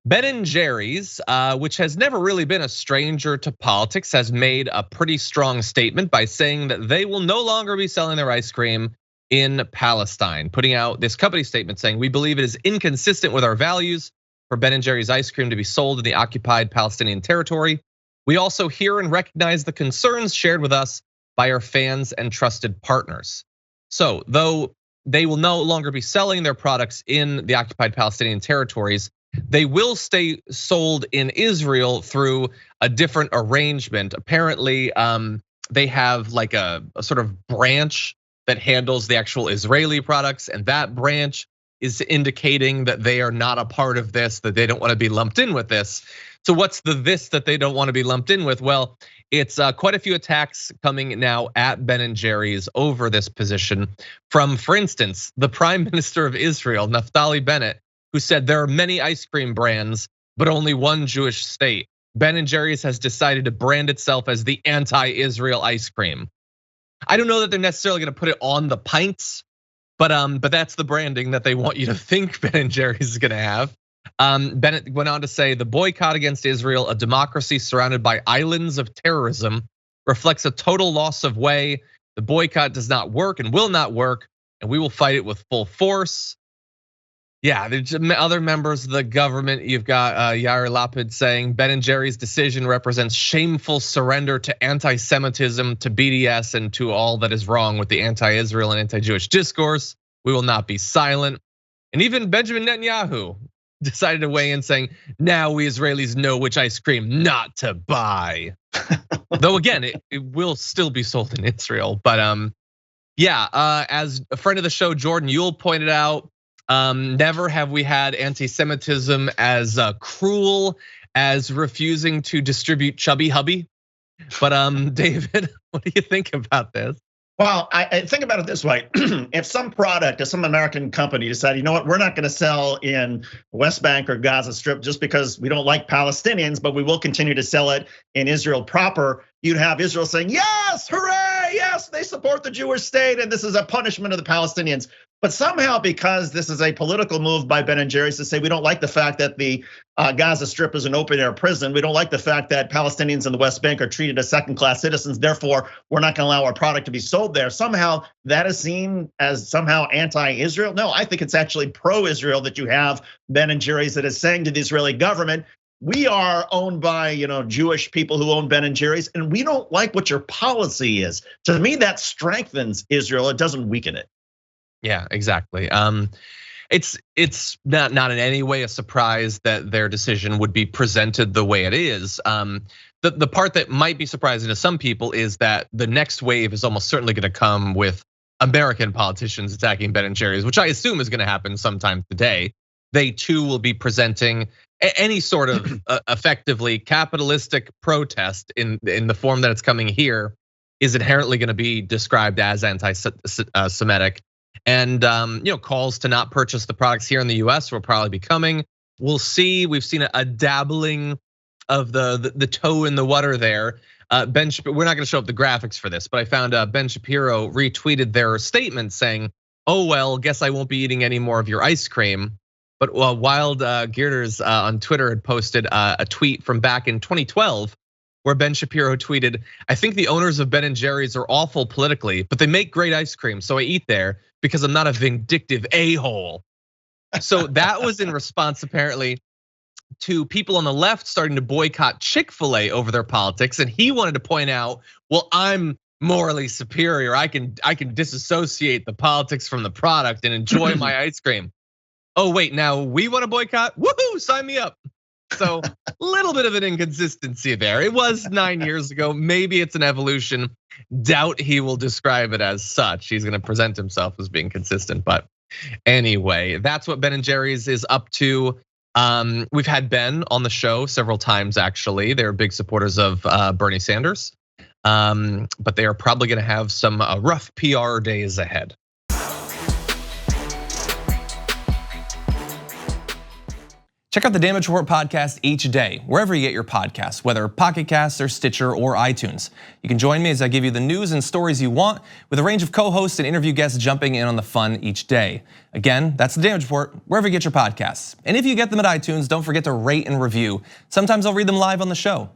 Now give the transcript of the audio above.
Ben & Jerry's, which has never really been a stranger to politics, has made a pretty strong statement by saying that they will no longer be selling their ice cream in Palestine, putting out this company statement saying, "We believe it is inconsistent with our values for Ben & Jerry's ice cream to be sold in the occupied Palestinian territory. We also hear and recognize the concerns shared with us by our fans and trusted partners." So, though they will no longer be selling their products in the occupied Palestinian territories, they will stay sold in Israel through a different arrangement. Apparently, they have like a sort of branch that handles the actual Israeli products, and that branch is indicating that they are not a part of this, that they don't want to be lumped in with this. So what's the this that they don't want to be lumped in with? Well, it's quite a few attacks coming now at Ben & Jerry's over this position from, for instance, the Prime Minister of Israel, Naftali Bennett, who said there are many ice cream brands, but only one Jewish state. Ben & Jerry's has decided to brand itself as the anti-Israel ice cream. I don't know that they're necessarily gonna put it on the pints, but that's the branding that they want you to think Ben & Jerry's is gonna have. Bennett went on to say, "The boycott against Israel, a democracy surrounded by islands of terrorism, reflects a total loss of way. The boycott does not work and will not work, and we will fight it with full force." Yeah, there's other members of the government. You've got Yair Lapid saying Ben & Jerry's decision represents shameful surrender to anti-Semitism, to BDS, and to all that is wrong with the anti-Israel and anti-Jewish discourse. We will not be silent. And even Benjamin Netanyahu decided to weigh in saying, now we Israelis know which ice cream not to buy. Though again, it will still be sold in Israel. But yeah, as a friend of the show, Jordan Yule pointed out, never have we had anti-Semitism as cruel as refusing to distribute Chubby Hubby. But David, what do you think about this? Well, I think about it this way. If some product, if some American company decided, you know what, we're not gonna sell in West Bank or Gaza Strip just because we don't like Palestinians, but we will continue to sell it in Israel proper, you'd have Israel saying, yes, hooray, yes, they support the Jewish state and this is a punishment of the Palestinians. But somehow, because this is a political move by Ben & Jerry's to say we don't like the fact that the Gaza Strip is an open air prison, we don't like the fact that Palestinians in the West Bank are treated as second-class citizens, therefore we're not gonna allow our product to be sold there. Somehow that is seen as somehow anti-Israel. No, I think it's actually pro-Israel that you have Ben & Jerry's that is saying to the Israeli government, we are owned by Jewish people who own Ben & Jerry's, and we don't like what your policy is. To me, that strengthens Israel, it doesn't weaken it. Yeah, exactly. It's not in any way a surprise that their decision would be presented the way it is. The part that might be surprising to some people is that the next wave is almost certainly going to come with American politicians attacking Ben & Jerry's, which I assume is going to happen sometime today. They too will be presenting any sort of effectively capitalistic protest in the form that it's coming here is inherently going to be described as anti-Semitic. And calls to not purchase the products here in the US will probably be coming. We'll see. We've seen a dabbling of the toe in the water there. We're not going to show up the graphics for this, but I found Ben Shapiro retweeted their statement saying, "Oh well, guess I won't be eating any more of your ice cream." But Wild Geerders on Twitter had posted a tweet from back in 2012. Where Ben Shapiro tweeted, "I think the owners of Ben & Jerry's are awful politically, but they make great ice cream, so I eat there because I'm not a vindictive a-hole." So that was in response apparently to people on the left starting to boycott Chick-fil-A over their politics, and he wanted to point out, well, I'm morally superior. I can disassociate the politics from the product and enjoy my ice cream. Oh wait, now we want to boycott? Woohoo, sign me up. So a little bit of an inconsistency there. It was 9 years ago. Maybe it's an evolution. Doubt he will describe it as such. He's gonna present himself as being consistent. But anyway, that's what Ben & Jerry's is up to. We've had Ben on the show several times, actually. They're big supporters of Bernie Sanders. But they are probably gonna have some rough PR days ahead. Check out the Damage Report podcast each day, wherever you get your podcasts, whether Pocket Casts or Stitcher or iTunes. You can join me as I give you the news and stories you want, with a range of co-hosts and interview guests jumping in on the fun each day. Again, that's the Damage Report, wherever you get your podcasts. And if you get them at iTunes, don't forget to rate and review. Sometimes I'll read them live on the show.